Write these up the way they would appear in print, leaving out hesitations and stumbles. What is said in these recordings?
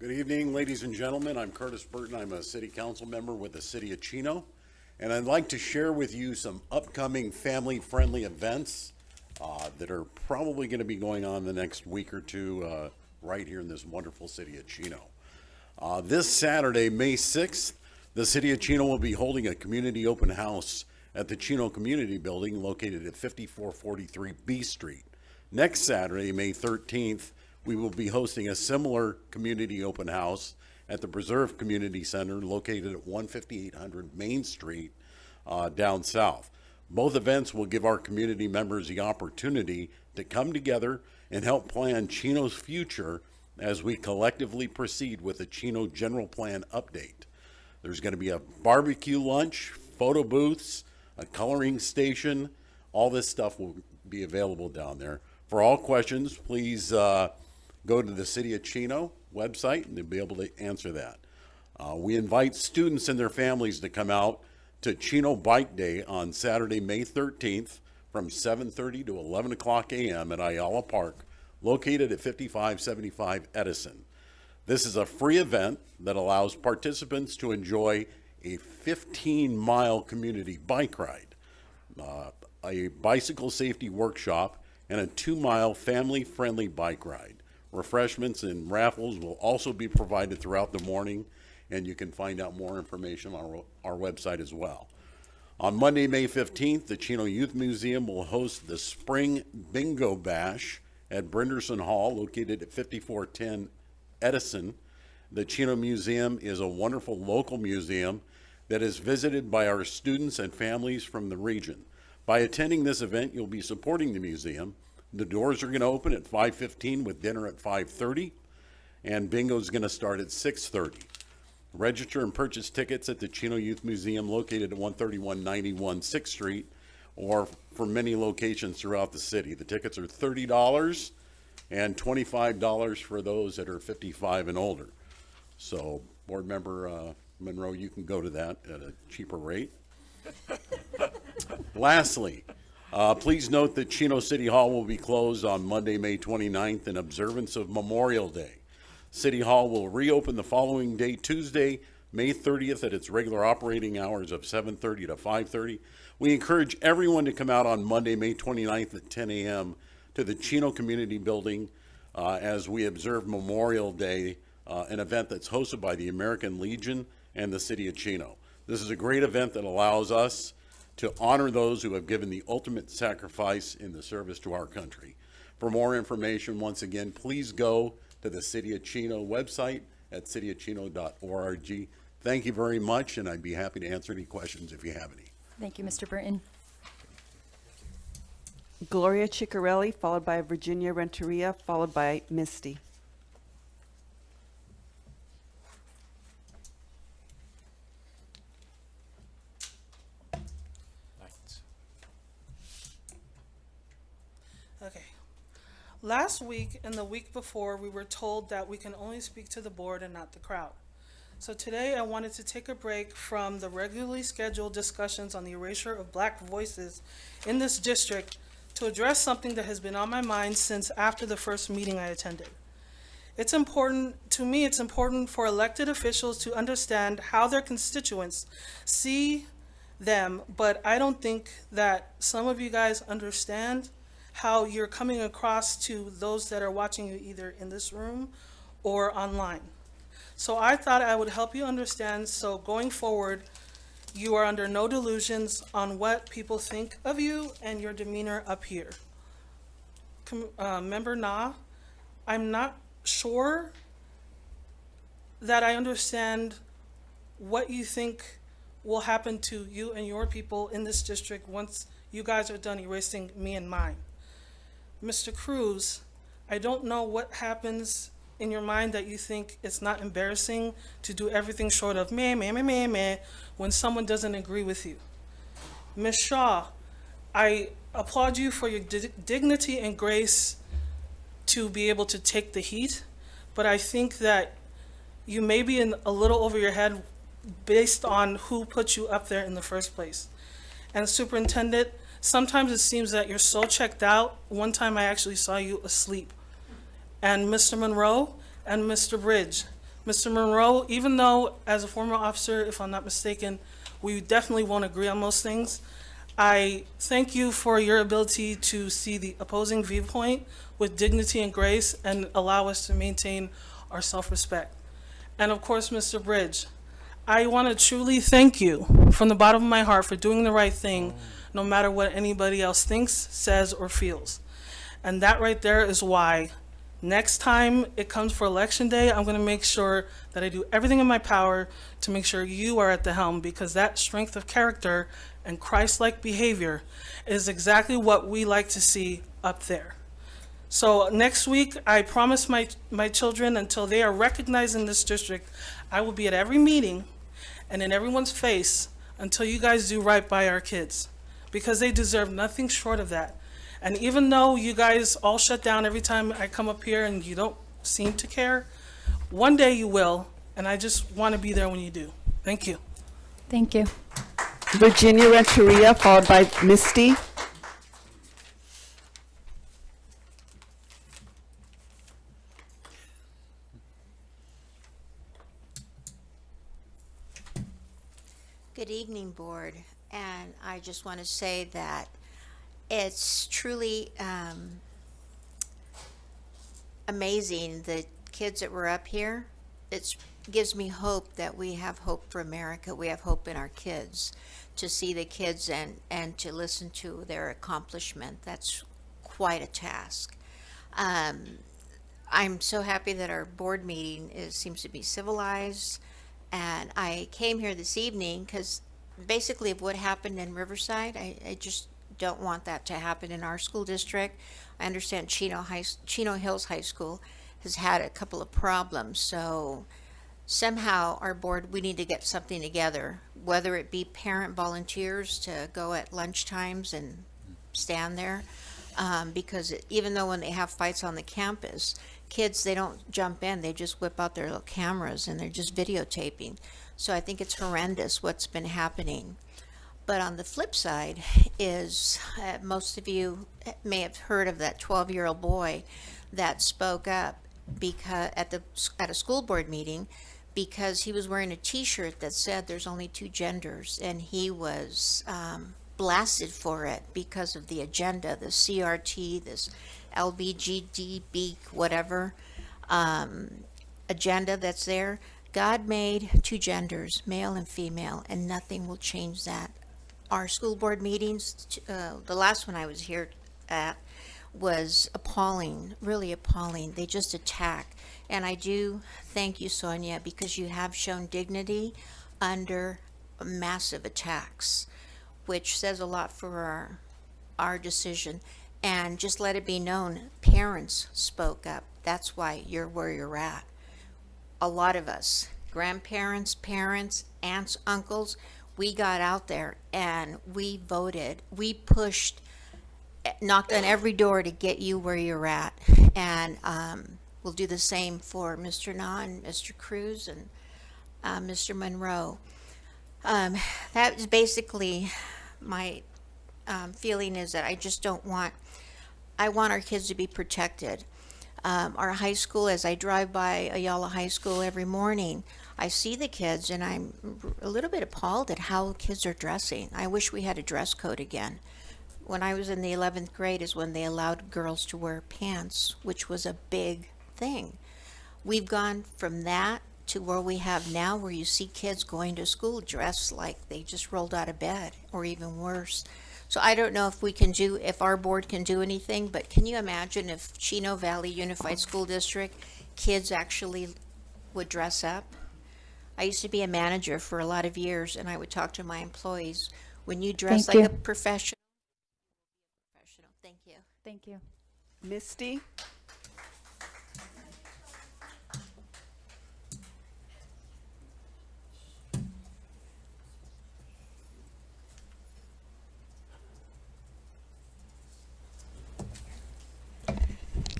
Good evening, ladies and gentlemen. I'm Curtis Burton. I'm a city council member with the city of Chino, and I'd like to share with you some upcoming family-friendly events that are probably going to be going on the next week or two right here in this wonderful city of Chino. This Saturday, May 6th, the city of Chino will be holding a community open house at the Chino Community Building located at 5443 B Street. Next Saturday, May 13th, we will be hosting a similar community open house at the Preserve Community Center located at 15800 Main Street down south. Both events will give our community members the opportunity to come together and help plan Chino's future as we collectively proceed with the Chino General Plan update. There's going to be a barbecue lunch, photo booths, a coloring station. All this stuff will be available down there. For all questions, please go to the City of Chino website and they'll be able to answer that. We invite students and their families to come out to Chino Bike Day on Saturday, May 13th from 7:30 to 11 o'clock a.m. at Ayala Park, located at 5575 Edison. This is a free event that allows participants to enjoy a 15-mile community bike ride, a bicycle safety workshop, and a 2-mile family-friendly bike ride. Refreshments and raffles will also be provided throughout the morning, and you can find out more information on our website as well. On Monday, May 15th, the Chino Youth Museum will host the Spring Bingo Bash at Brinderson Hall, located at 5410 Edison. The Chino Museum is a wonderful local museum that is visited by our students and families from the region. By attending this event, you'll be supporting the museum. The doors are going to open at 5:15 with dinner at 5:30, and bingo is going to start at 6:30. Register and purchase tickets at the Chino Youth Museum located at 13191 6th Street, or for many locations throughout the city. The tickets are $30 and $25 for those that are 55 and older. So, Board Member Monroe, you can go to that at a cheaper rate. Lastly, please note that Chino City Hall will be closed on Monday, May 29th in observance of Memorial Day. City Hall will reopen the following day, Tuesday, May 30th at its regular operating hours of 7:30 to 5:30. We encourage everyone to come out on Monday, May 29th at 10 a.m. to the Chino Community Building as we observe Memorial Day, an event that's hosted by the American Legion and the City of Chino. This is a great event that allows us to honor those who have given the ultimate sacrifice in the service to our country. For more information, once again, please go to the City of Chino website at cityofchino.org. Thank you very much, and I'd be happy to answer any questions if you have any. Thank you, Mr. Burton. Gloria Ciccarelli, followed by Virginia Renteria, followed by Misty. Okay. Last week and the week before, we were told that we can only speak to the board and not the crowd. So today I wanted to take a break from the regularly scheduled discussions on the erasure of black voices in this district to address something that has been on my mind since after the first meeting I attended. It's important for elected officials to understand how their constituents see them, but I don't think that some of you guys understand how you're coming across to those that are watching you either in this room or online. So I thought I would help you understand, so going forward, you are under no delusions on what people think of you and your demeanor up here. Member Na, I'm not sure that I understand what you think will happen to you and your people in this district once you guys are done erasing me and mine. Mr. Cruz, I don't know what happens in your mind that you think it's not embarrassing to do everything short of meh, meh, meh, meh, meh, when someone doesn't agree with you. Ms. Shaw, I applaud you for your dignity and grace to be able to take the heat, but I think that you may be a little over your head based on who put you up there in the first place. And Superintendent, sometimes it seems that you're so checked out. One time I actually saw you asleep. And Mr. Monroe and Mr. Bridge, Mr. Monroe, even though as a former officer, if I'm not mistaken, we definitely won't agree on most things, I thank you for your ability to see the opposing viewpoint with dignity and grace and allow us to maintain our self-respect. And of course, Mr. Bridge, I want to truly thank you from the bottom of my heart for doing the right thing, no matter what anybody else thinks, says, or feels. And that right there is why next time it comes for election day, I'm going to make sure that I do everything in my power to make sure you are at the helm, because that strength of character and Christ-like behavior is exactly what we like to see up there. So next week, I promise my children, until they are recognized in this district, I will be at every meeting and in everyone's face until you guys do right by our kids, because they deserve nothing short of that. And even though you guys all shut down every time I come up here and you don't seem to care, one day you will, and I just want to be there when you do. Thank you. Thank you. Virginia Renteria, followed by Misty. Good evening, Board. And I just want to say that it's truly amazing, the kids that were up here. It gives me hope that we have hope for America. We have hope in our kids, to see the kids and to listen to their accomplishment. That's quite a task. I'm so happy that our board meeting seems to be civilized. And I came here this evening because basically of what happened in Riverside, I just don't want that to happen in our school district. I understand Chino Hills High School has had a couple of problems, so somehow our board, we need to get something together, whether it be parent volunteers to go at lunch times and stand there, because even though when they have fights on the campus, kids, they don't jump in, they just whip out their little cameras and they're just videotaping. So I think it's horrendous what's been happening. But on the flip side is, most of you may have heard of that 12-year-old boy that spoke up because at a school board meeting, because he was wearing a t-shirt that said there's only two genders, and he was blasted for it because of the agenda, the CRT, this LBGDB, whatever agenda that's there. God made two genders, male and female, and nothing will change that. Our school board meetings, the last one I was here at, was appalling, really appalling. They just attack. And I do thank you, Sonia, because you have shown dignity under massive attacks, which says a lot for our decision. And just let it be known, parents spoke up. That's why you're where you're at. A lot of us, grandparents, parents, aunts, uncles, we got out there and we voted. We pushed, knocked on every door to get you where you're at. And we'll do the same for Mr. Na and Mr. Cruz and Mr. Monroe. That is basically my feeling, is that I just don't want, I want our kids to be protected. Our high school, as I drive by Ayala High School every morning, I see the kids and I'm a little bit appalled at how kids are dressing. I wish we had a dress code again. When I was in the 11th grade is when they allowed girls to wear pants, which was a big thing. We've gone from that to where we have now, where you see kids going to school dressed like they just rolled out of bed, or even worse. So I don't know if we can do, if our board can do anything, but can you imagine if Chino Valley Unified School District kids actually would dress up? I used to be a manager for a lot of years, and I would talk to my employees, when you dress Thank like you. a professional. Thank you. Thank you. Misty.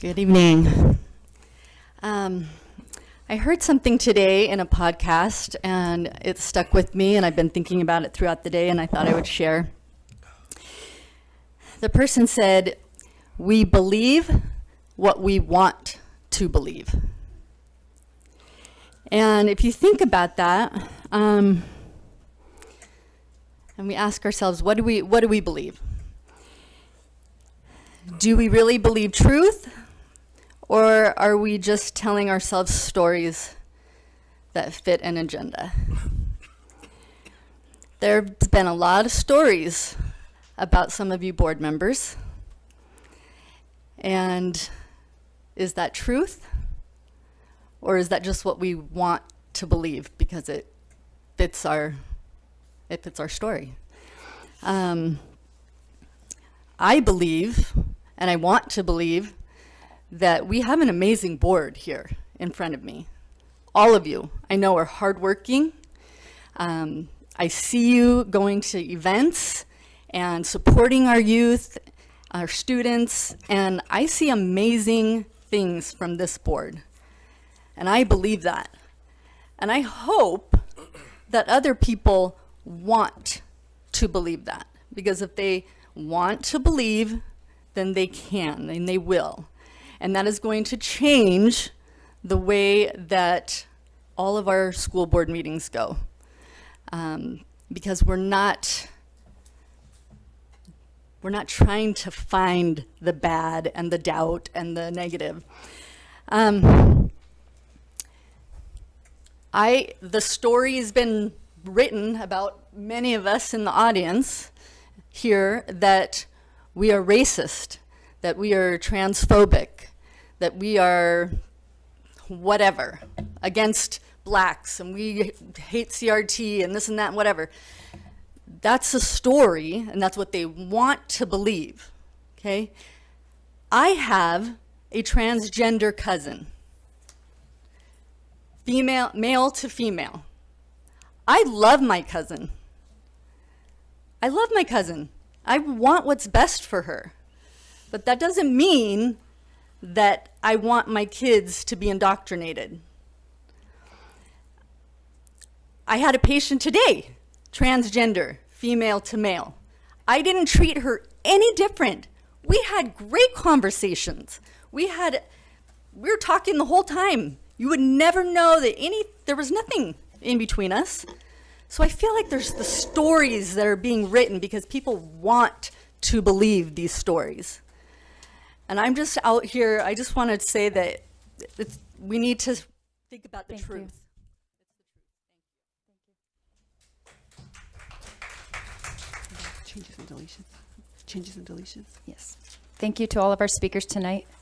Good evening. I heard something today in a podcast, and it stuck with me, and I've been thinking about it throughout the day, and I thought I would share. The person said, "We believe what we want to believe." And if you think about that, and we ask ourselves, what do we believe? Do we really believe truth? Or are we just telling ourselves stories that fit an agenda? There's been a lot of stories about some of you board members. And is that truth? Or is that just what we want to believe because it fits our story? I believe, and I want to believe, that we have an amazing board here in front of me. All of you, I know, are hardworking. I see you going to events and supporting our youth, our students, and I see amazing things from this board. And I believe that. And I hope that other people want to believe that. Because if they want to believe, then they can, and they will. And that is going to change the way that all of our school board meetings go. Because we're not trying to find the bad and the doubt and the negative. The story has been written about many of us in the audience here that we are racist, that we are transphobic, that we are whatever, against blacks, and we hate CRT and this and that and whatever. That's a story, and that's what they want to believe, okay? I have a transgender cousin, male to female. I love my cousin. I love my cousin. I want what's best for her. But that doesn't mean that I want my kids to be indoctrinated. I had a patient today, transgender, female to male. I didn't treat her any different. We had great conversations. We were talking the whole time. You would never know that there was nothing in between us. So I feel like there's the stories that are being written because people want to believe these stories. And I'm just out here, I just wanted to say that we need to think about the truth. Changes and deletions. Changes and deletions. Yes. Thank you to all of our speakers tonight.